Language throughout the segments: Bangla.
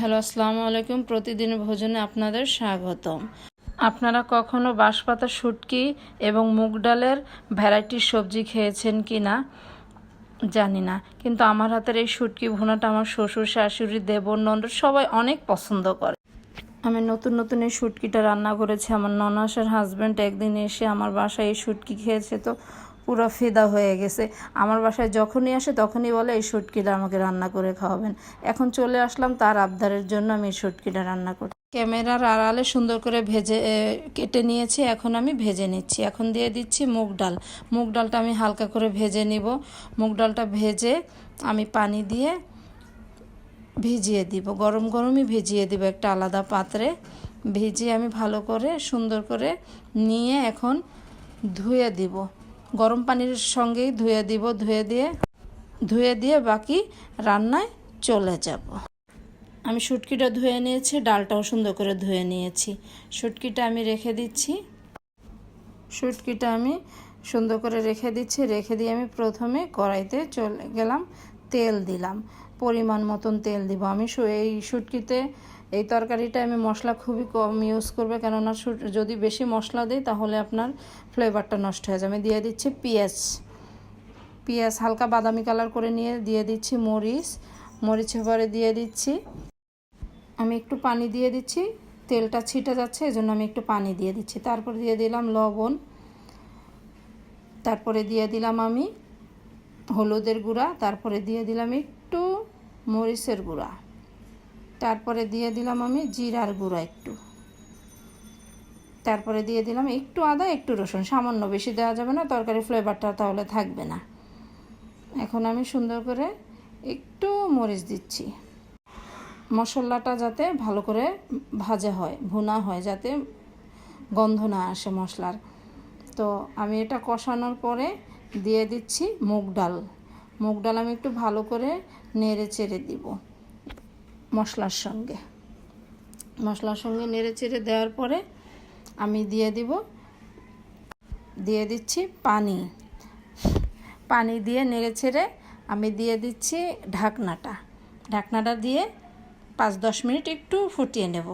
হ্যালো, আসসালামু আলাইকুম। প্রতিদিনের ভোজনে আপনাদের স্বাগতম। আপনারা কখনো বাঁশপাতা শুটকি এবং মুগ ডালের ভ্যারাইটির সবজি খেয়েছেন কি না জানি না, কিন্তু আমার হাতের এই শুটকি ভুনাটা আমার শ্বশুর, শাশুড়ি, দেবর, ননদ সবাই অনেক পছন্দ করে। আমি নতুন এই শুটকিটা রান্না করেছি। আমার ননাসের হাজব্যান্ড একদিন এসে আমার বাসায় এই শুটকি খেয়েছে, তো পুরো ফিদা হয়ে গেছে। আমার বাসায় যখনই আসে তখনই বলে এই শুটকিটা আমাকে রান্না করে খাওয়াবেন। এখন চলে আসলাম তার আবদারের জন্য আমি এই শুটকিটা রান্না করি। ক্যামেরার আড়ালে সুন্দর করে কেটে নিয়েছি, এখন আমি ভেজে নিচ্ছি। এখন দিয়ে দিচ্ছি মুগ ডাল। মুগ ডালটা আমি হালকা করে ভেজে নিব। মুগ ডালটা ভেজে আমি পানি দিয়ে ভিজিয়ে দিব, গরমই ভিজিয়ে দিব একটা আলাদা পাত্রে। ভিজিয়ে আমি ভালো করে সুন্দর করে নিয়ে এখন ধুয়ে দিব, গরম পানির সঙ্গেই ধুয়ে দিব। ধুয়ে দিয়ে বাকি রান্নায় চলে যাব। আমি শুটকিটা ধুয়ে নিয়েছি, ডালটাও সুন্দর করে ধুয়ে নিয়েছি। শুটকিটা আমি রেখে দিচ্ছি। শুটকিটা আমি সুন্দর করে রেখে দিয়ে আমি প্রথমে কড়াইতে চলে গেলাম, তেল দিলাম, পরিমাণ মতন তেল দিব। আমি এই শুটকিতে এই তরকারিটা আমি মশলা খুবই কম ইউজ করবে, কেননা যদি বেশি মশলা দিই তাহলে আপনার ফ্লেভারটা নষ্ট হয়ে যাবে। আমি দিয়ে দিচ্ছি পেঁয়াজ হালকা বাদামি কালার করে নিয়ে দিয়ে দিচ্ছি মরিচ এবারে দিয়ে দিচ্ছি। আমি একটু পানি দিয়ে দিচ্ছি, তেলটা ছিটে যাচ্ছে এজন্য আমি একটু পানি দিয়ে দিচ্ছি। তারপর দিয়ে দিলাম লবণ, তারপরে দিয়ে দিলাম আমি হলুদের গুঁড়া, তারপরে দিয়ে দিলাম একটু মরিচের গুঁড়া, তারপরে দিয়ে দিলাম আমি জিরার গুঁড়া একটু, তারপরে দিয়ে দিলাম একটু আদা একটু রসুন, সামান্য, বেশি দেওয়া যাবে না, তরকারি ফ্লেভারটা তাহলে থাকবে না। এখন আমি সুন্দর করে একটু মরিচ দিচ্ছি। মশলাটা যাতে ভালো করে ভুনা হয়, যাতে গন্ধ না আসে মশলার। তো আমি এটা কষানোর পরে দিয়ে দিচ্ছি মুগ ডাল আমি একটু ভালো করে নেড়ে চেড়ে দিব মশলার সঙ্গে নেড়ে চেড়ে দেওয়ার পরে আমি দিয়ে দিচ্ছি পানি দিয়ে নেড়ে চেড়ে আমি দিয়ে দিচ্ছি ঢাকনাটা দিয়ে 5-10 মিনিট একটু ফুটিয়ে নেব।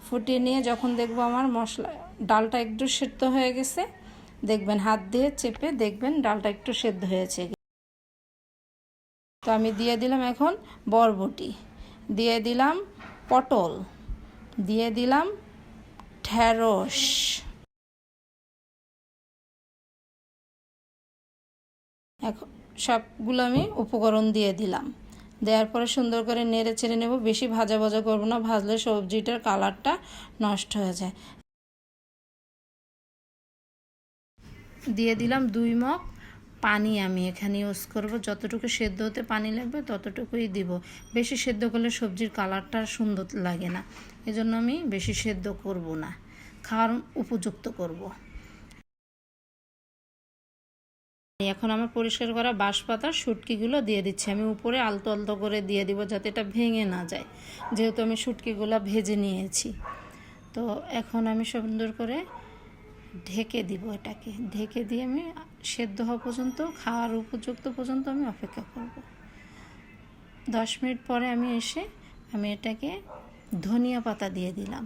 ফুটিয়ে নিয়ে যখন দেখবো আমার ডালটা একটু সেদ্ধ হয়ে গেছে, দেখবেন হাত দিয়ে চেপে দেখবেন ডালটা একটু সেদ্ধ হয়েছে। তো আমি দিয়ে দিলাম এখন বরবটি, দিয়ে দিলাম পটল, দিয়ে দিলাম ঢেঁড়স, এখন সবগুলো আমি উপকরণ দিয়ে দিলাম। দেওয়ার পরে সুন্দর করে নেড়ে চেড়ে নেব। বেশি ভাজা করব না, ভাজলে সবজিটার কালারটা নষ্ট হয়ে যায়। দিয়ে দিলাম 2 মগ পানি। আমি এখানে ইউজ করব, যতটুকু সেদ্ধ হতে পানি লাগবে ততটুকুই দিব। বেশি সেদ্ধ করলে সবজির কালারটা সুন্দর লাগে না, এজন্য আমি বেশি সেদ্ধ করব না, খাওয়ার উপযুক্ত করব। এখন আমার পরিষ্কার করা বাঁশপাতার শুটকিগুলো দিয়ে দিচ্ছি। আমি উপরে আলতো করে দিয়ে দিব যাতে এটা ভেঙে না যায়, যেহেতু আমি শুটকিগুলো ভেজে নিয়েছি। তো এখন আমি সুন্দর করে ঢেকে দিব, এটাকে ঢেকে দিয়ে আমি সেদ্ধ হওয়া পর্যন্ত, খাওয়ার উপযুক্ত পর্যন্ত আমি অপেক্ষা করব। 10 মিনিট পরে আমি এটাকে ধনিয়া পাতা দিয়ে দিলাম,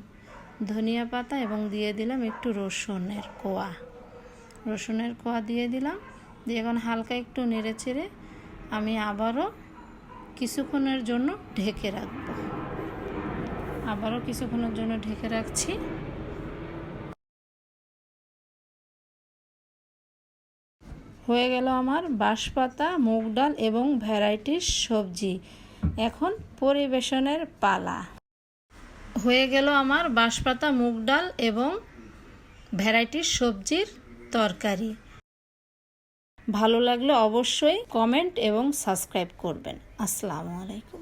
এবং দিয়ে দিলাম একটু রসুনের কোয়া দিয়ে দিলাম। দিয়ে এখন হালকা একটু নেড়ে চেড়ে আমি আবারও কিছুক্ষণের জন্য ঢেকে রাখছি। হয়ে গেল আমার বাঁশপাতা, মুগ ডাল এবং ভ্যারাইটিস সবজি। এখন পরিবেশনের পালা। হয়ে গেল আমার বাঁশপাতা, মুগ ডাল এবং ভ্যারাইটিস সবজির তরকারি। ভালো লাগলে অবশ্যই কমেন্ট এবং সাবস্ক্রাইব করবেন। আসসালামু আলাইকুম।